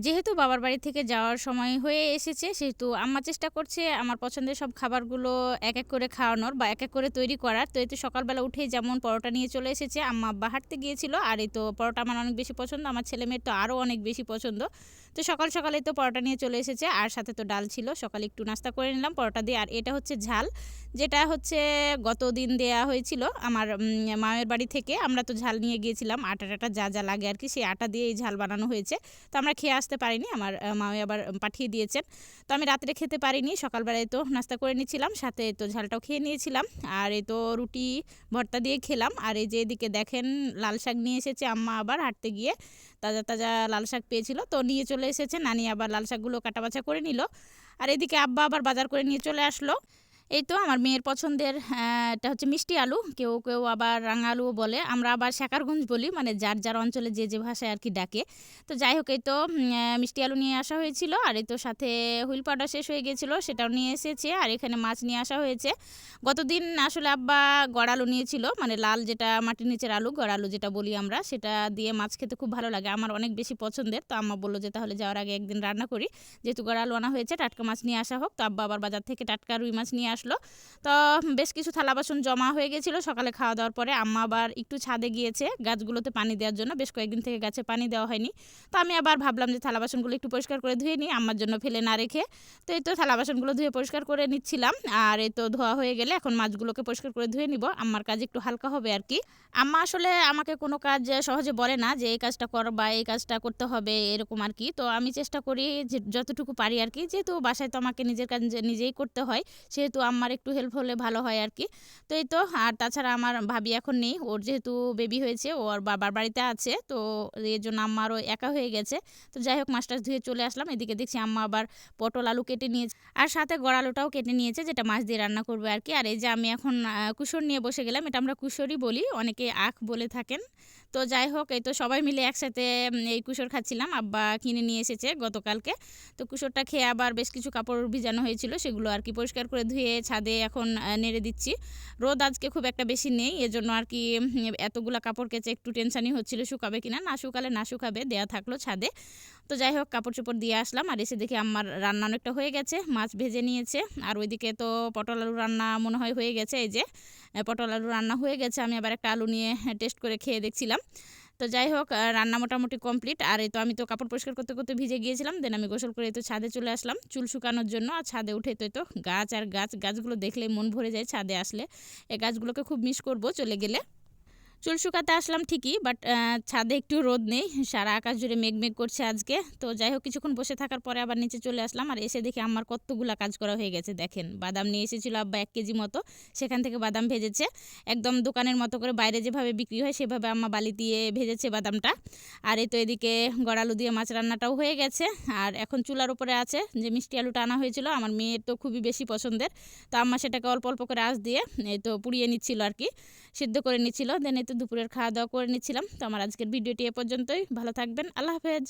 যেহেতু বাবার বাড়ি থেকে যাওয়ার সময় হয়ে এসেছে, সেহেতু আম্মা চেষ্টা করছে আমার পছন্দের সব খাবারগুলো এক এক করে খাওয়ানোর বা এক এক করে তৈরি করার। তো এই তো সকালবেলা উঠেই যেমন পরোটা নিয়ে চলে এসেছে, আম্মা আব্বা হাঁটতে গিয়েছিল। আর এই তো পরোটা আমার অনেক বেশি পছন্দ, আমার ছেলেমেয়ের তো আরও অনেক বেশি পছন্দ। তো সকাল সকালে তো পরোটা নিয়ে চলে এসেছে, আর সাথে তো ডাল ছিল। সকালে একটু নাস্তা করে নিলাম পরোটা দিয়ে। আর এটা হচ্ছে ঝাল, যেটা হচ্ছে গত দিন দেয়া হয়েছিল আমার মায়ের বাড়ি থেকে। আমরা তো ঝাল নিয়ে গিয়েছিলাম, আটা টাটা যা যা লাগে আর কি, সেই আটা দিয়ে এই ঝাল বানানো হয়েছে। তো আমরা খেয়ে আসতে পারিনি, আমার মামি আবার পাঠিয়ে দিয়েছেন। তো আমি রাত্রে খেতে পারিনি, সকালবেলায় তো নাস্তা করে নিয়েছিলাম, সাথে তো ঝালটাও খেয়ে নিয়েছিলাম। আর এই তো রুটি ভর্তা দিয়ে খেলাম। আর এই যে এদিকে দেখেন লাল শাক নিয়ে এসেছে আম্মা আবার হাঁটতে গিয়ে, তাজা তাজা লাল শাক পেয়েছিল তো নিয়ে চলে এসেছে। নানি আবার লাল শাকগুলো কাটাবাছা করে নিল। আর এদিকে আব্বা আবার বাজার করে নিয়ে চলে আসলো। এই তো আমার মেয়ের পছন্দের এটা হচ্ছে মিষ্টি আলু, কেউ কেউ আবার রাঙা আলুও বলে, আমরা আবার শাকারগঞ্জ বলি, মানে যার যার অঞ্চলে যে যে ভাষায় আর কি ডাকে। তো যাই হোক, এই তো মিষ্টি আলু নিয়ে আসা হয়েছিল। আর এই তো সাথে হুইল পাউডার শেষ হয়ে গিয়েছিলো, সেটাও নিয়ে এসেছে। আর এখানে মাছ নিয়ে আসা হয়েছে। গতদিন আসলে আব্বা গড় আলু নিয়েছিল, মানে লাল যেটা মাটির নিচের আলু, গড় আলু যেটা বলি আমরা, সেটা দিয়ে মাছ খেতে খুব ভালো লাগে, আমার অনেক বেশি পছন্দের। তো আম্মা বললো যে তাহলে যাওয়ার আগে একদিন রান্না করি, যেহেতু গড় আলু আনা হয়েছে, টাটকা মাছ নিয়ে আসা হোক। তো আব্বা আবার বাজার থেকে টাটকা রুই মাছ নিয়ে আসলো। তো বেশ কিছু থালা বাসন জমা হয়ে গেছিলো সকালে খাওয়া দাওয়ার পরে। আম্মা আবার একটু ছাদে গিয়েছে গাছগুলোতে পানি দেওয়ার জন্য, বেশ কয়েকদিন থেকে গাছে পানি দেওয়া হয়নি। তো আমি আবার ভাবলাম যে থালা বাসনগুলো একটু পরিষ্কার করে ধুয়ে নিই, আম্মার জন্য ফেলে না রেখে। তো এই তো থালা বাসনগুলো ধুয়ে পরিষ্কার করে নিচ্ছিলাম। আর এই তো ধোয়া হয়ে গেলে এখন মাছগুলোকে পরিষ্কার করে ধুয়ে নিব, আম্মার কাজ একটু হালকা হবে আর কি। আম্মা আসলে আমাকে কোনো কাজ সহজে বলে না যে এই কাজটা কর বা এই কাজটা করতে হবে এরকম আর কি। তো আমি চেষ্টা করি যে যতটুকু পারি আর কি, যেহেতু বাসায় তো আমাকে নিজের কাজ নিজেই করতে হয়, সেহেতু আম্মার একটু হেল্প হলে ভালো হয় আর কি। তো এই তো, আর তাছাড়া আমার ভাবি এখন নেই, ওর যেহেতু বেবি হয়েছে, ও আর বাবার বাড়িতে আছে, তো এর জন্য আম্মারও একা হয়ে গেছে। তো যাই হোক, মাছটা ধুয়ে চলে আসলাম। এদিকে দেখছি আম্মা আবার পটল আলু কেটে নিয়েছে, আর সাথে গড় আলুটাও কেটে নিয়েছে, যেটা মাছ দিয়ে রান্না করবে আর কি। আর এই যে আমি এখন কুসুর নিয়ে বসে গেলাম, এটা আমরা কুসুরই বলি, অনেকে আখ বলে থাকেন। তো যাই হোক, এই তো সবাই মিলে একসাথে এই কুসুর খাচ্ছিলাম, আব্বা কিনে নিয়ে এসেছে গতকালকে। তো কুসুরটা খেয়ে আবার বেশ কিছু কাপড় ভিজানো হয়েছিল, সেগুলো আর কি পরিষ্কার করে ধুয়ে ছাদে এখন নেড়ে দিচ্ছি। রোদ আজকে খুব একটা বেশি নেই, এজন্য আর কি এতগুলা কাপড় কেচে একটু টেনশানই হচ্ছিল শুকাবে কিনা, না শুকালে না শুকাবে, দেয়া থাকলো ছাদে। তো যাই হোক, কাপড় চোপড় দিয়ে আসলাম। আর এসে দেখি আমার রান্না অনেকটা হয়ে গেছে, মাছ ভেজে নিয়েছে। আর ওইদিকে তো পটল আলু রান্না মনে হয় হয়ে গেছে। এই যে পটল আলু রান্না হয়ে গেছে, আমি আবার একটা আলু নিয়ে টেস্ট করে খেয়ে দেখছিলাম। তো যাই হোক, রান্না মোটামুটি কমপ্লিট। আর এই তো আমি তো কাপড় পরিষ্কার করতে করতে ভিজে গিয়েছিলাম, দেন আমি গোসল করে তো ছাদে চলে আসলাম চুল শুকানোর জন্য। আর ছাদে উঠে তো গাছ আর গাছ, গাছগুলো দেখলেই মন ভরে যায় ছাদে আসলে। এই গাছগুলোকে খুব মিস করব চলে গেলে। চুল শুকাতে আসলাম ঠিকই, বাট ছাদে একটু রোদ নেই, সারা আকাশ জুড়ে মেঘ মেঘ করছে আজকে। তো যাই হোক, কিছুক্ষণ বসে থাকার পরে আবার নিচে চলে আসলাম। আর এসে দেখি আমার কতগুলা কাজ করা হয়ে গেছে। দেখেন, বাদাম নিয়ে এসেছিল আব্বা 1 কেজি মতো, সেখান থেকে বাদাম ভেজেছে একদম দোকানের মতো করে, বাইরে যেভাবে বিক্রি হয় সেভাবে আম্মা বালি দিয়ে ভেজেছে বাদামটা। আর এই তো এদিকে গড় আলু দিয়ে মাছ রান্নাটাও হয়ে গেছে। আর এখন চুলার উপরে আছে যে মিষ্টি আলুটা আনা হয়েছিল, আমার মেয়ের তো খুবই বেশি পছন্দের। তো আম্মা সেটাকে অল্প অল্প করে আঁচ দিয়ে এই তো পুড়িয়ে নিচ্ছিল আর কি, সিদ্ধ করে নিচ্ছিল। দেন এই তো দুপুরের খাওয়া দাওয়া করে নিচ্ছিলাম। তো আমার আজকের ভিডিওটি এ পর্যন্তই, ভালো থাকবেন, আল্লাহ হাফেজ।